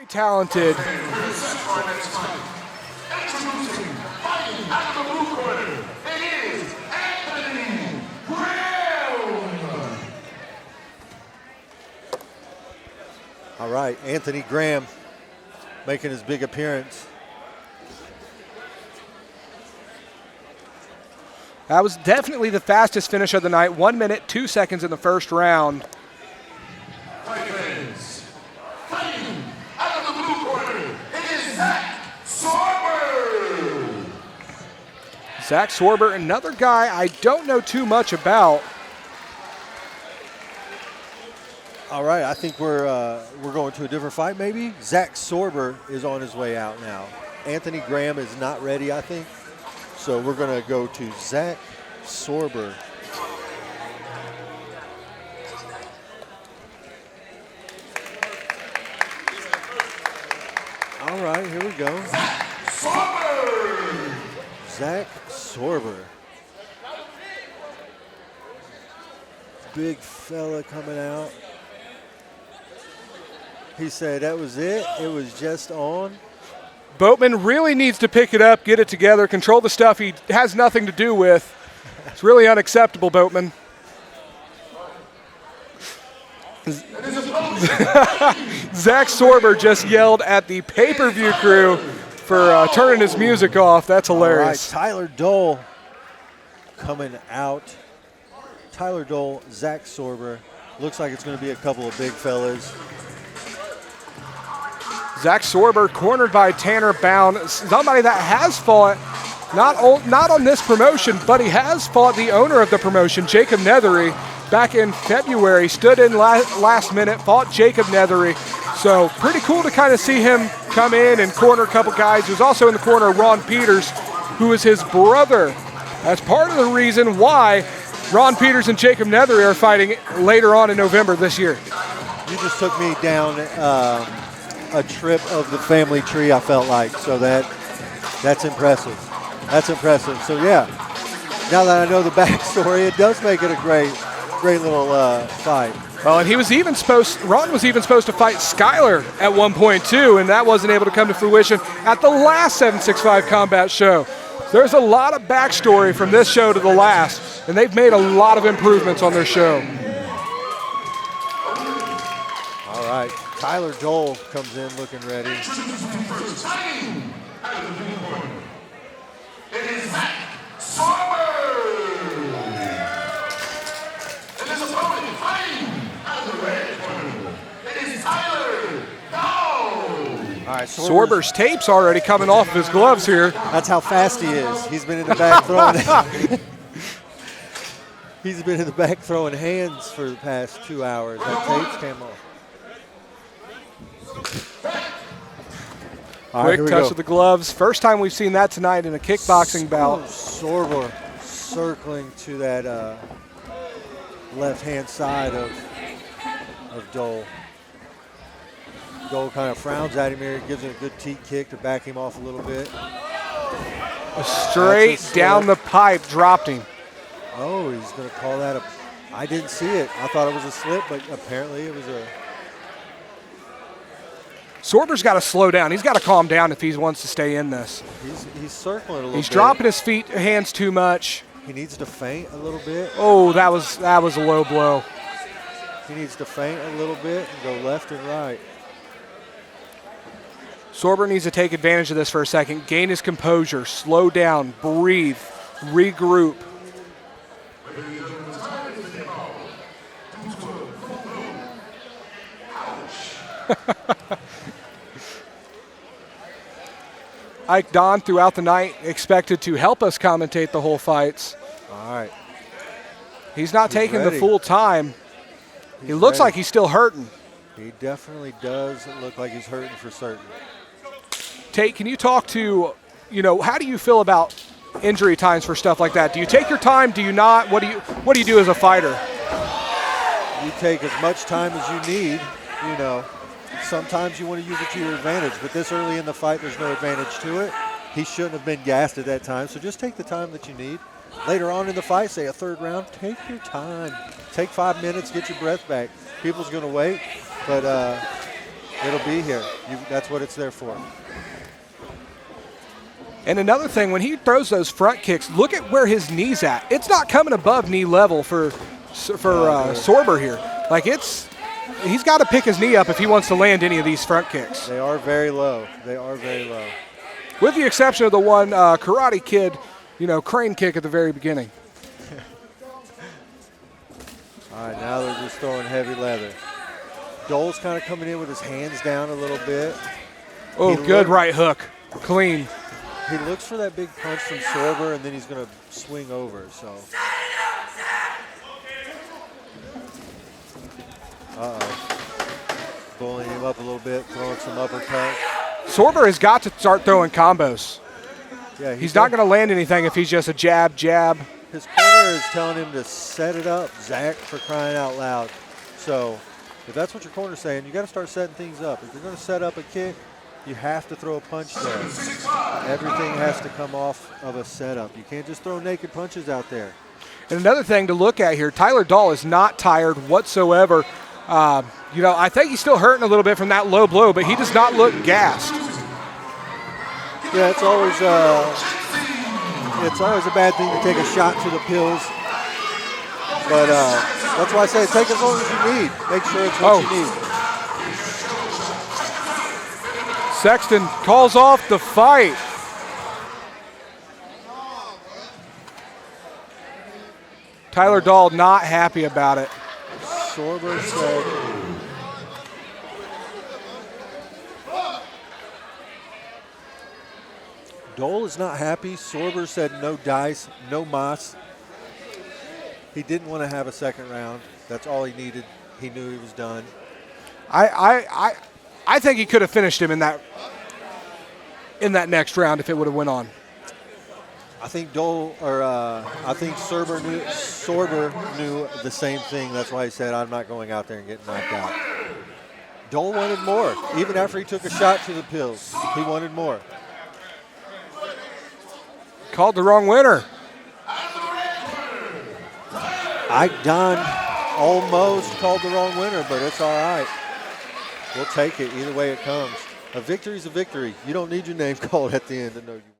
talented. All right, Anthony Graham making his big appearance. That was definitely the fastest finish of the night. 1 minute, 2 seconds in the first round. Fighting out of the blue corner, it is Zach Sorber. Zach Sorber, another guy I don't know too much about. All right, I think we're going to a different fight maybe. Zach Sorber is on his way out now. Anthony Graham is not ready, I think. So we're going to go to Zach Sorber. All right, here we go. Sorber. Zach Sorber. Big fella coming out. He said that was it. It was just on. Boatman really needs to pick it up, get it together, control the stuff he has nothing to do with. It's really unacceptable, Boatman. Zach Sorber just yelled at the pay-per-view crew for turning his music off. That's hilarious. All right, Tyler Dole coming out. Tyler Dole, Zach Sorber. Looks like it's going to be a couple of big fellas. Zach Sorber cornered by Tanner Bound, somebody that has fought, not on this promotion, but he has fought the owner of the promotion, Jacob Nethery, back in February. Stood in last minute, fought Jacob Nethery. So pretty cool to kind of see him come in and corner a couple guys. He was also in the corner of Ron Peters, who is his brother. That's part of the reason why Ron Peters and Jacob Nethery are fighting later on in November this year. You just took me down a trip of the family tree, I felt like. So that's impressive. That's impressive. So yeah, now that I know the backstory, it does make it a great little fight. Oh, and Ron was even supposed to fight Skyler at one point too, and that wasn't able to come to fruition at the last 765 Combat show. There's a lot of backstory from this show to the last, and they've made a lot of improvements on their show. All right. Tyler Dole comes in looking ready. It is Zach Sorber. And his opponent fighting out of the red corner, it is Tyler Dole. All right, Sorber's tape's already coming off of his gloves here. That's how fast he is. He's been in the back throwing. He's been in the back throwing hands for the past 2 hours. That tape's came off. Quick touch of the gloves. First time we've seen that tonight in a kickboxing bout. Sorber circling to that left-hand side of Dole. Dole kind of frowns at him here, gives him a good teat kick to back him off a little bit. Straight down the pipe, dropped him. Oh, he's going to call that a... I didn't see it. I thought it was a slip, but apparently it was a... Sorber's got to slow down. He's got to calm down if he wants to stay in this. He's circling a little bit. He's dropping his hands too much. He needs to feint a little bit. Oh, that was a low blow. He needs to feint a little bit and go left and right. Sorber needs to take advantage of this for a second, gain his composure, slow down, breathe, regroup. Ike Don throughout the night expected to help us commentate the whole fights. All right. He's not taking ready. the full time. He looks like he's still hurting. He definitely does look like he's hurting for certain. Tate, can you talk to, how do you feel about injury times for stuff like that? Do you take your time? Do you not? What do you do as a fighter? You take as much time as you need, Sometimes you want to use it to your advantage, but this early in the fight, there's no advantage to it. He shouldn't have been gassed at that time, so just take the time that you need. Later on in the fight, say a third round, take your time. Take 5 minutes, get your breath back. People's going to wait, but It'll be here. That's what it's there for. And another thing, when he throws those front kicks, look at where his knee's at. It's not coming above knee level for Sorber here. Like he's got to pick his knee up if he wants to land any of these front kicks. They are very low. They are very low. With the exception of the one Karate Kid, crane kick at the very beginning. All right, now they're just throwing heavy leather. Dole's kind of coming in with his hands down a little bit. Oh, good right hook. Clean. He looks for that big punch from Sorber, and then he's going to swing over. So, bullying him up a little bit, throwing some uppercuts. Sorber has got to start throwing combos. Yeah, he's not going to land anything if he's just a jab, jab. His corner is telling him to set it up, Zach, for crying out loud. So, if that's what your corner's saying, you got to start setting things up. If you're going to set up a kick, you have to throw a punch there. Everything has to come off of a setup. You can't just throw naked punches out there. And another thing to look at here, Tyler Dahl is not tired whatsoever. I think he's still hurting a little bit from that low blow, but he does not look gassed. Yeah, it's always a bad thing to take a shot to the pills. But that's why I say take as long as you need. Make sure it's what you need. Sexton calls off the fight. Tyler Dahl not happy about it. Sorber said, Dole is not happy. Sorber said no dice, no mas. He didn't want to have a second round. That's all he needed. He knew he was done. I think he could have finished him in that next round if it would have went on. I think Sorber knew the same thing. That's why he said, I'm not going out there and getting knocked out. Dole wanted more. Even after he took a shot to the pills, he wanted more. Called the wrong winner. Ike Don almost called the wrong winner, but it's all right. We'll take it either way it comes. A victory's a victory. You don't need your name called at the end to know you